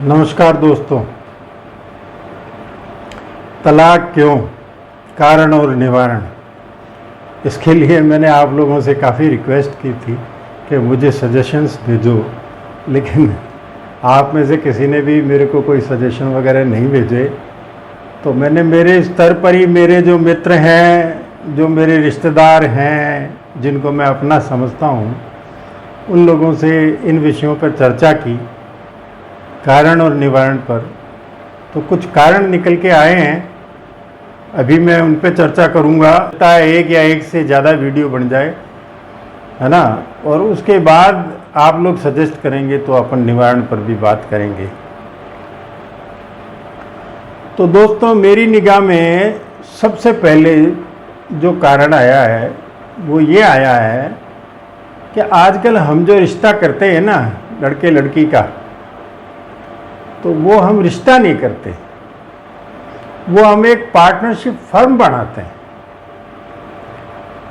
नमस्कार दोस्तों। तलाक क्यों, कारण और निवारण, इसके लिए मैंने आप लोगों से काफ़ी रिक्वेस्ट की थी कि मुझे सजेशंस भेजो, लेकिन आप में से किसी ने भी मेरे को कोई सजेशन वगैरह नहीं भेजे। तो मैंने मेरे स्तर पर ही मेरे जो मित्र हैं, जो मेरे रिश्तेदार हैं, जिनको मैं अपना समझता हूँ, उन लोगों से इन विषयों पर चर्चा की, कारण और निवारण पर। तो कुछ कारण निकल के आए हैं, अभी मैं उन पर चर्चा करूँगा। एक या एक से ज़्यादा वीडियो बन जाए, है ना, और उसके बाद आप लोग सजेस्ट करेंगे तो अपन निवारण पर भी बात करेंगे। तो दोस्तों, मेरी निगाह में सबसे पहले जो कारण आया है वो ये आया है कि आजकल हम जो रिश्ता करते हैं ना, लड़के लड़की का, तो वो हम रिश्ता नहीं करते, वो हम एक पार्टनरशिप फर्म बनाते हैं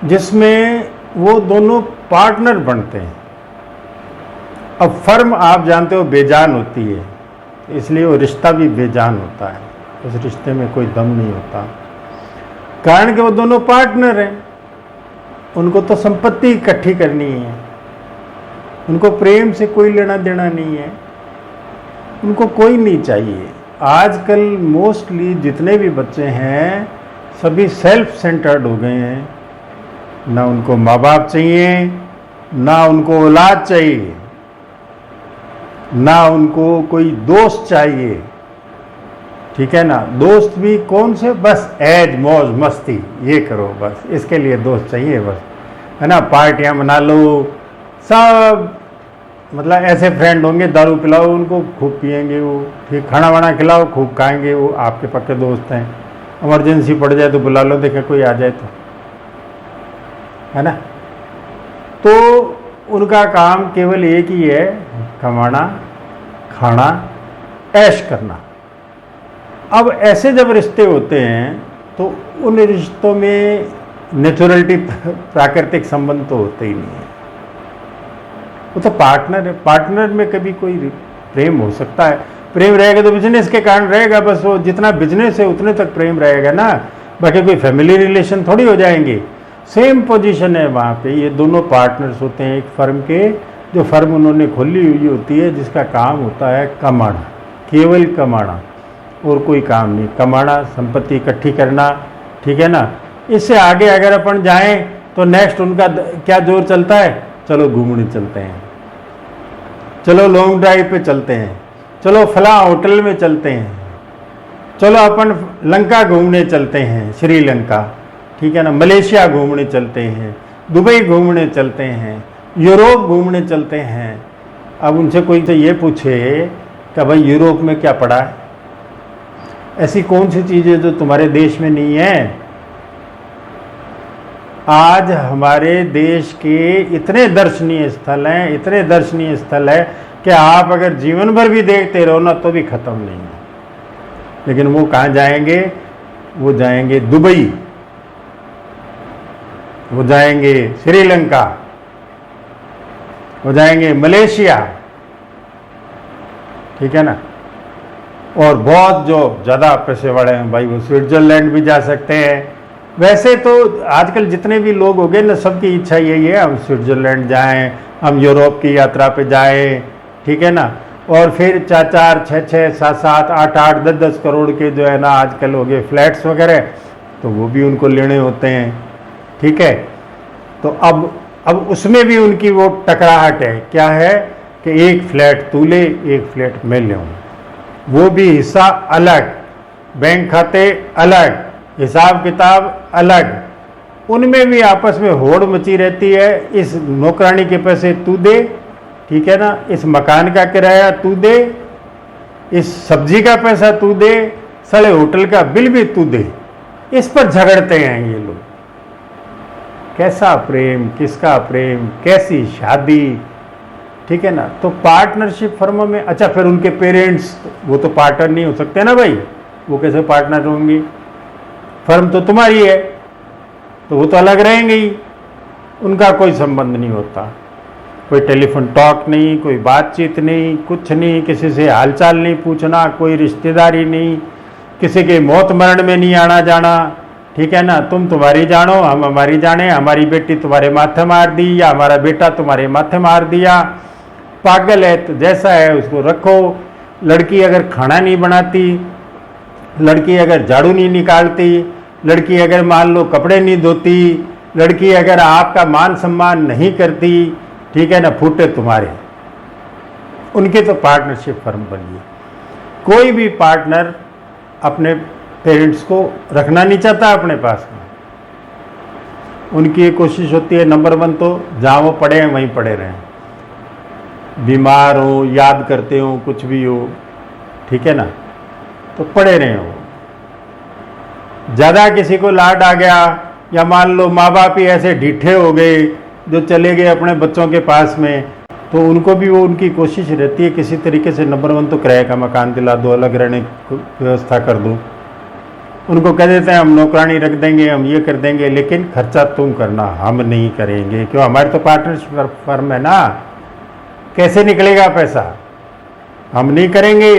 जिसमें वो दोनों पार्टनर बनते हैं। अब फर्म आप जानते हो बेजान होती है, इसलिए वो रिश्ता भी बेजान होता है, उस रिश्ते में कोई दम नहीं होता। कारण कि वो दोनों पार्टनर हैं, उनको तो संपत्ति इकट्ठी करनी है, उनको प्रेम से कोई लेना देना नहीं है, उनको कोई नहीं चाहिए। आजकल मोस्टली जितने भी बच्चे हैं सभी सेल्फ सेंटर्ड हो गए हैं। ना उनको माँ बाप चाहिए, ना उनको औलाद चाहिए, ना उनको कोई दोस्त चाहिए, ठीक है ना। दोस्त भी कौन से, बस ऐज मौज मस्ती ये करो, बस इसके लिए दोस्त चाहिए, बस, है ना। पार्टियां मना लो, सब मतलब ऐसे फ्रेंड होंगे, दारू पिलाओ उनको, खूब पिएंगे वो, ठीक, खाना वाना खिलाओ, खूब खाएंगे वो, आपके पक्के दोस्त हैं। इमरजेंसी पड़ जाए तो बुला लो, देखे कोई आ जाए तो, है ना। तो उनका काम केवल एक ही है, कमाना, खाना, ऐश करना। अब ऐसे जब रिश्ते होते हैं तो उन रिश्तों में नेचुरलिटी, प्राकृतिक संबंध तो होते ही नहीं है। वो तो पार्टनर है, पार्टनर में कभी कोई प्रेम हो सकता है। प्रेम रहेगा तो बिजनेस के कारण रहेगा, बस वो जितना बिजनेस है उतने तक प्रेम रहेगा ना, बाकी कोई फैमिली रिलेशन थोड़ी हो जाएंगे। सेम पोजीशन है वहाँ पे, ये दोनों पार्टनर्स होते हैं एक फर्म के, जो फर्म उन्होंने खोली हुई होती है, जिसका काम होता है कमाना, केवल कमाना और कोई काम नहीं। कमाना, संपत्ति इकट्ठी करना, ठीक है ना। इससे आगे अगर अपन जाएं तो नेक्स्ट उनका क्या जोर चलता है, चलो घूमने चलते हैं, चलो लॉन्ग ड्राइव पे चलते हैं, चलो फला होटल में चलते हैं, चलो अपन लंका घूमने चलते हैं, श्रीलंका, ठीक है ना, मलेशिया घूमने चलते हैं, दुबई घूमने चलते हैं, यूरोप घूमने चलते हैं। अब उनसे कोई तो ये पूछे कि भाई यूरोप में क्या पड़ा है, ऐसी कौन सी चीज़ है जो तुम्हारे देश में नहीं है। आज हमारे देश के इतने दर्शनीय स्थल हैं, इतने दर्शनीय स्थल है कि आप अगर जीवन भर भी देखते रहो ना तो भी ख़त्म नहीं है। लेकिन वो कहाँ जाएंगे, वो जाएंगे दुबई, वो जाएंगे श्रीलंका, वो जाएंगे मलेशिया, ठीक है ना। और बहुत जो ज़्यादा पैसे वाले हैं भाई, वो स्विट्जरलैंड भी जा सकते हैं। वैसे तो आजकल जितने भी लोग हो गए ना, सबकी इच्छा यही है हम स्विट्जरलैंड जाएं, हम यूरोप की यात्रा पे जाएं, ठीक है ना। और फिर 4-4, 6-6, 7-7, 8-8, 10-10 करोड़ के जो है ना आजकल हो गए फ्लैट्स वगैरह, तो वो भी उनको लेने होते हैं, ठीक है। तो अब उसमें भी उनकी वो टकराहट है, क्या है कि एक फ्लैट तू ले, एक फ्लैट मैं ले, वो भी हिस्सा अलग, बैंक खाते अलग, हिसाब किताब अलग, उनमें भी आपस में होड़ मची रहती है। इस नौकरानी के पैसे तू दे, ठीक है ना, इस मकान का किराया तू दे, इस सब्जी का पैसा तू दे, साले होटल का बिल भी तू दे। इस पर झगड़ते हैं ये लोग। कैसा प्रेम, किसका प्रेम, कैसी शादी, ठीक है ना। तो पार्टनरशिप फर्मों में, अच्छा फिर उनके पेरेंट्स, वो तो पार्टनर नहीं हो सकते ना भाई, वो कैसे पार्टनर होंगे, फर्म तो तुम्हारी है, तो वो तो अलग रहेंगे ही, उनका कोई संबंध नहीं होता। कोई टेलीफोन टॉक नहीं, कोई बातचीत नहीं, कुछ नहीं, किसी से हालचाल नहीं पूछना, कोई रिश्तेदारी नहीं, किसी के मौत मरण में नहीं आना जाना, ठीक है ना। तुम तुम्हारी जानो, हम हमारी जाने, हमारी बेटी तुम्हारे माथे मार दी या हमारा बेटा तुम्हारे माथे मार दिया, पागल है तो जैसा है उसको रखो। लड़की अगर खाना नहीं बनाती, लड़की अगर झाड़ू नहीं निकालती, लड़की अगर मान लो कपड़े नहीं धोती, लड़की अगर आपका मान सम्मान नहीं करती, ठीक है ना, फूटे तुम्हारे। उनकी तो पार्टनरशिप फर्म बनी। कोई भी पार्टनर अपने पेरेंट्स को रखना नहीं चाहता अपने पास में। उनकी ये कोशिश होती है नंबर 1 तो जहाँ वो पड़े हैं वहीं पड़े रहें, बीमार हो, याद करते हो, कुछ भी हो, ठीक है ना, तो पड़े रहे हो। ज़्यादा किसी को लाड आ गया या मान लो माँ बाप ही ऐसे ढीठे हो गए जो चले गए अपने बच्चों के पास में, तो उनको भी वो उनकी कोशिश रहती है किसी तरीके से नंबर 1 तो किराए का मकान दिला दो, अलग रहने की व्यवस्था कर दो। उनको कह देते हैं हम नौकरानी रख देंगे, हम ये कर देंगे, लेकिन खर्चा तुम करना, हम नहीं करेंगे। क्यों? हमारे तो पार्टनरशिप फर्म है ना, कैसे निकलेगा पैसा? हम नहीं करेंगे।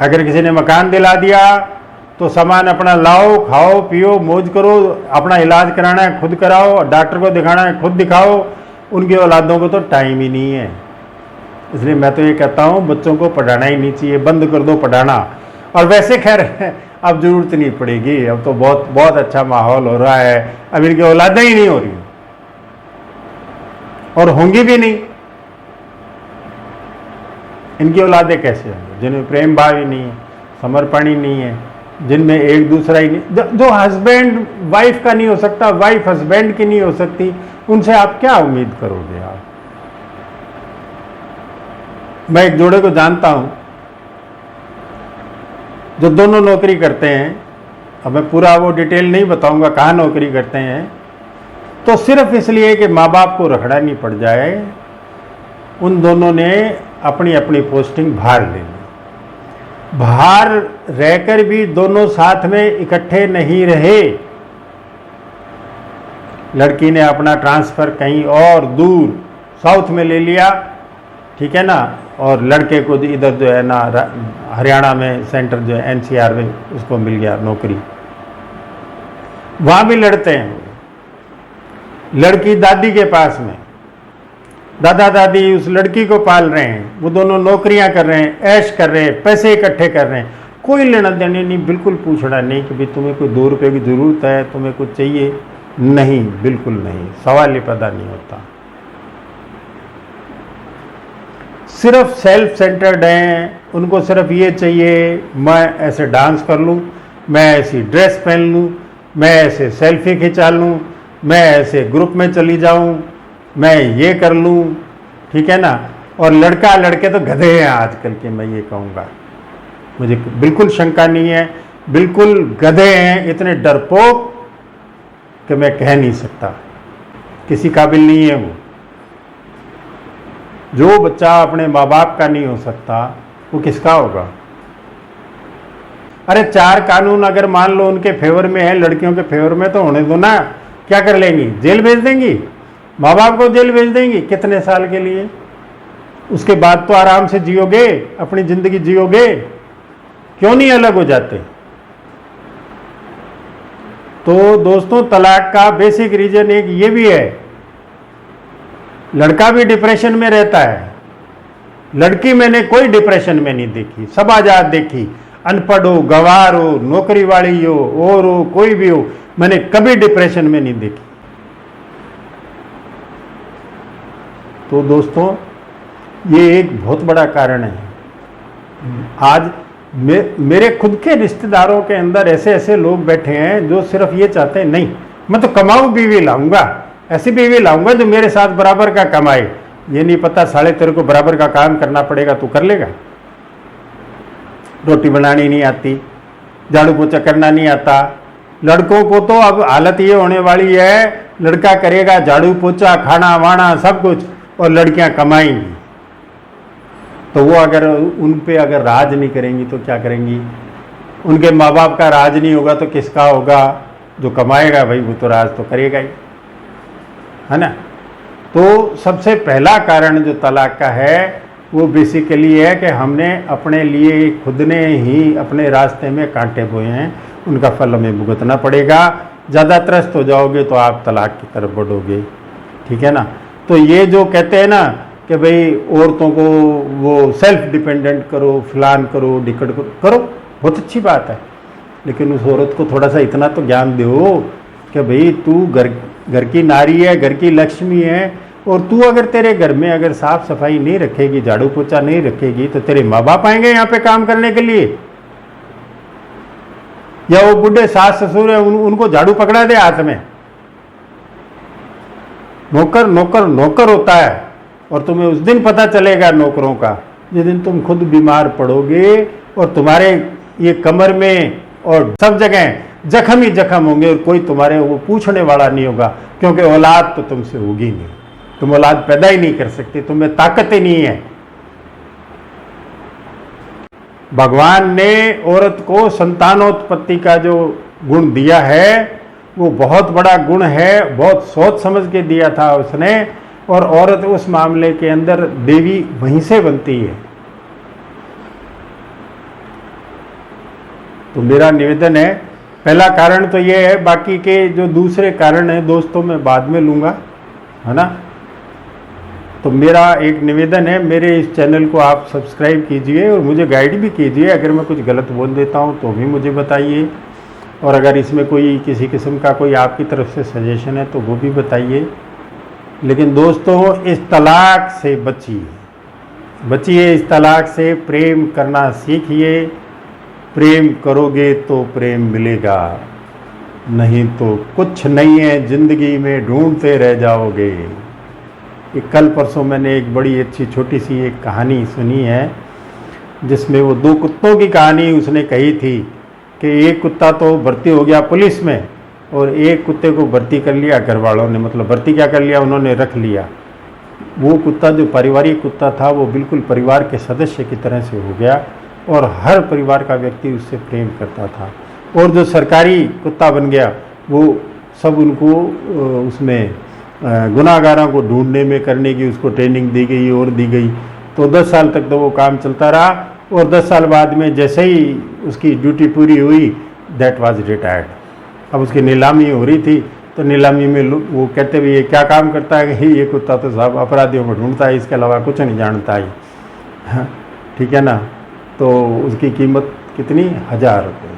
अगर किसी ने मकान दिला दिया तो सामान अपना लाओ, खाओ पियो, मौज करो, अपना इलाज कराना है खुद कराओ, डॉक्टर को दिखाना है खुद दिखाओ। उनकी औलादों को तो टाइम ही नहीं है। इसलिए मैं तो ये कहता हूँ बच्चों को पढ़ाना ही नहीं चाहिए, बंद कर दो पढ़ाना। और वैसे खैर अब जरूरत नहीं पड़ेगी, अब तो बहुत बहुत अच्छा माहौल हो रहा है, अब इनकी औलादें ही नहीं हो रही और होंगी भी नहीं। इनकी औलादें कैसे होंगी जिनमें प्रेम भाव ही नहीं है, समर्पण ही नहीं है, जिनमें एक दूसरा ही नहीं, जो हस्बैंड वाइफ का नहीं हो सकता, वाइफ हस्बैंड की नहीं हो सकती, उनसे आप क्या उम्मीद करोगे आप? मैं एक जोड़े को जानता हूं जो दोनों नौकरी करते हैं। अब मैं पूरा वो डिटेल नहीं बताऊंगा कहाँ नौकरी करते हैं, तो सिर्फ इसलिए कि माँ बाप को रखड़ा नहीं पड़ जाए, उन दोनों ने अपनी अपनी पोस्टिंग बाहर ले ली। बाहर रहकर भी दोनों साथ में इकट्ठे नहीं रहे। लड़की ने अपना ट्रांसफ़र कहीं और दूर साउथ में ले लिया, ठीक है ना, और लड़के को इधर जो है ना हरियाणा में सेंटर जो है NCR में उसको मिल गया नौकरी। वहाँ भी लड़ते हैं। लड़की दादी के पास में, दादा दादी उस लड़की को पाल रहे हैं, वो दोनों नौकरियां कर रहे हैं, ऐश कर रहे हैं, पैसे इकट्ठे कर रहे हैं, कोई लेना देने नहीं, बिल्कुल पूछना नहीं कि भाई तुम्हें कोई 2 रुपये की ज़रूरत है, तुम्हें कुछ चाहिए, नहीं, बिल्कुल नहीं, सवाल ही पैदा नहीं होता। सिर्फ सेल्फ सेंटर्ड हैं, उनको सिर्फ ये चाहिए मैं ऐसे डांस कर लूँ, मैं ऐसी ड्रेस पहन लूँ, मैं ऐसे सेल्फी खिंचा लूँ, मैं ऐसे ग्रुप में चली जाऊँ, मैं ये कर लूँ, ठीक है ना। और लड़के तो गधे हैं आजकल के, मैं ये कहूँगा, मुझे बिल्कुल शंका नहीं है, बिल्कुल गधे हैं, इतने डरपोक कि मैं कह नहीं सकता, किसी काबिल नहीं है वो। जो बच्चा अपने माँ बाप का नहीं हो सकता वो किसका होगा? अरे 4 कानून अगर मान लो उनके फेवर में है, लड़कियों के फेवर में, तो होने दो ना। क्या कर लेंगी? जेल भेज देंगी, माँ बाप को जेल भेज देंगी, कितने साल के लिए? उसके बाद तो आराम से जियोगे, अपनी जिंदगी जियोगे, क्यों नहीं अलग हो जाते? तो दोस्तों, तलाक का बेसिक रीजन एक ये भी है, लड़का भी डिप्रेशन में रहता है, लड़की मैंने कोई डिप्रेशन में नहीं देखी, सब आजाद देखी, अनपढ़ हो, गंवार हो, नौकरी वाली हो, और हो, कोई भी हो, मैंने कभी डिप्रेशन में नहीं देखी। तो दोस्तों, ये एक बहुत बड़ा कारण है। आज मेरे खुद के रिश्तेदारों के अंदर ऐसे ऐसे लोग बैठे हैं जो सिर्फ ये चाहते हैं, नहीं मैं तो कमाऊ बीवी लाऊंगा, ऐसी बीवी लाऊंगा जो मेरे साथ बराबर का कमाए। ये नहीं पता साले तेरे को बराबर का काम करना पड़ेगा, तू कर लेगा? रोटी बनानी नहीं आती, झाड़ू पोछा करना नहीं आता। लड़कों को तो अब हालत ये होने वाली है, लड़का करेगा झाड़ू पोछा, खाना वाना सब कुछ, और लड़कियां कमाएंगी। तो वो अगर उन पे अगर राज नहीं करेंगी तो क्या करेंगी? उनके माँ बाप का राज नहीं होगा तो किसका होगा? जो कमाएगा भाई वो तो राज तो करेगा ही, है ना। तो सबसे पहला कारण जो तलाक का है वो बेसिकली है कि हमने अपने लिए खुद ने ही अपने रास्ते में कांटे बोए हैं, उनका फल हमें भुगतना पड़ेगा। ज़्यादा त्रस्त हो जाओगे तो आप तलाक की तरफ बढ़ोगे, ठीक है ना। तो ये जो कहते हैं ना कि भाई औरतों को वो सेल्फ डिपेंडेंट करो, फलान करो, डिकट करो, बहुत अच्छी बात है, लेकिन उस औरत को थोड़ा सा इतना तो ज्ञान दो कि भाई तू घर की नारी है, घर की लक्ष्मी है, और तू अगर तेरे घर में अगर साफ सफाई नहीं रखेगी, झाड़ू पोछा नहीं रखेगी, तो तेरे माँ बाप आएंगे यहाँ पे काम करने के लिए, या वो बुढ़े सास ससुर है उनको झाड़ू पकड़ा दे हाथ में। नौकर नौकर नौकर होता है, और तुम्हें उस दिन पता चलेगा नौकरों का जिस दिन तुम खुद बीमार पड़ोगे और तुम्हारे ये कमर में और सब जगह जख्म ही जख्म होंगे, और कोई तुम्हारे वो पूछने वाला नहीं होगा, क्योंकि औलाद तो तुमसे होगी नहीं, तुम औलाद पैदा ही नहीं कर सकते, तुम्हें ताकत ही नहीं है। भगवान ने औरत को संतानोत्पत्ति का जो गुण दिया है वो बहुत बड़ा गुण है, बहुत सोच समझ के दिया था उसने, और औरत उस मामले के अंदर देवी वहीं से बनती है। तो मेरा निवेदन है, पहला कारण तो ये है, बाकी के जो दूसरे कारण हैं दोस्तों मैं बाद में लूँगा, है ना। तो मेरा एक निवेदन है, मेरे इस चैनल को आप सब्सक्राइब कीजिए और मुझे गाइड भी कीजिए, अगर मैं कुछ गलत बोल देता हूँ तो भी मुझे बताइए, और अगर इसमें कोई किसी किस्म का कोई आपकी तरफ से सजेशन है तो वो भी बताइए। लेकिन दोस्तों इस तलाक से बचिए, इस तलाक से प्रेम करना सीखिए। प्रेम करोगे तो प्रेम मिलेगा, नहीं तो कुछ नहीं है, जिंदगी में ढूंढते रह जाओगे। ये कल परसों मैंने एक बड़ी अच्छी छोटी सी एक कहानी सुनी है, जिसमें वो दो कुत्तों की कहानी उसने कही थी कि एक कुत्ता तो भर्ती हो गया पुलिस में, और एक कुत्ते को भर्ती कर लिया घर वालों ने, मतलब भर्ती क्या कर लिया, उन्होंने रख लिया। वो कुत्ता जो पारिवारिक कुत्ता था वो बिल्कुल परिवार के सदस्य की तरह से हो गया, और हर परिवार का व्यक्ति उससे प्रेम करता था। और जो सरकारी कुत्ता बन गया वो सब उनको उसमें गुनाहगारों को ढूंढने में करने की उसको ट्रेनिंग दी गई और दी गई। तो 10 साल तक तो वो काम चलता रहा, और 10 साल बाद में जैसे ही उसकी ड्यूटी पूरी हुई, दैट वाज रिटायर्ड। अब उसकी नीलामी हो रही थी, तो नीलामी में वो कहते हुए ये क्या काम करता है कि ये कुत्ता तो साहब अपराधियों को ढूंढता है, इसके अलावा कुछ नहीं जानता है, ठीक है ना। तो उसकी कीमत कितनी, 1000 रुपये।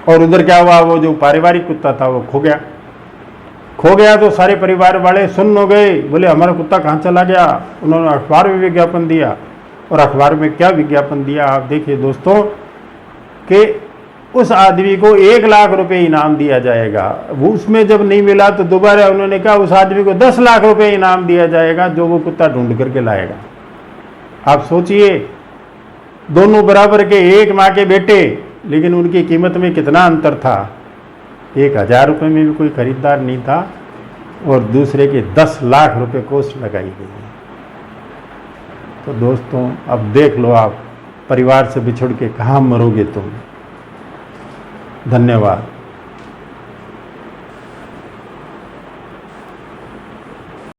और उधर क्या हुआ, वो जो पारिवारिक कुत्ता था वो खो गया। तो सारे परिवार वाले सुन्न हो गए, बोले हमारा कुत्ता कहाँ चला गया। उन्होंने अखबार में विज्ञापन दिया, और अखबार में क्या विज्ञापन दिया आप देखिए दोस्तों, कि उस आदमी को 1 लाख रुपए इनाम दिया जाएगा। वो उसमें जब नहीं मिला तो दोबारा उन्होंने कहा उस आदमी को 10 लाख रुपए इनाम दिया जाएगा जो वो कुत्ता ढूंढ करके लाएगा। आप सोचिए, दोनों बराबर के, एक माँ के बेटे, लेकिन उनकी कीमत में कितना अंतर था। 1000 रुपये में भी कोई खरीदार नहीं था, और दूसरे के 10 लाख रुपए कोस्ट लगाई गई। तो दोस्तों अब देख लो, आप परिवार से बिछुड़ के कहाँ मरोगे तुम। धन्यवाद।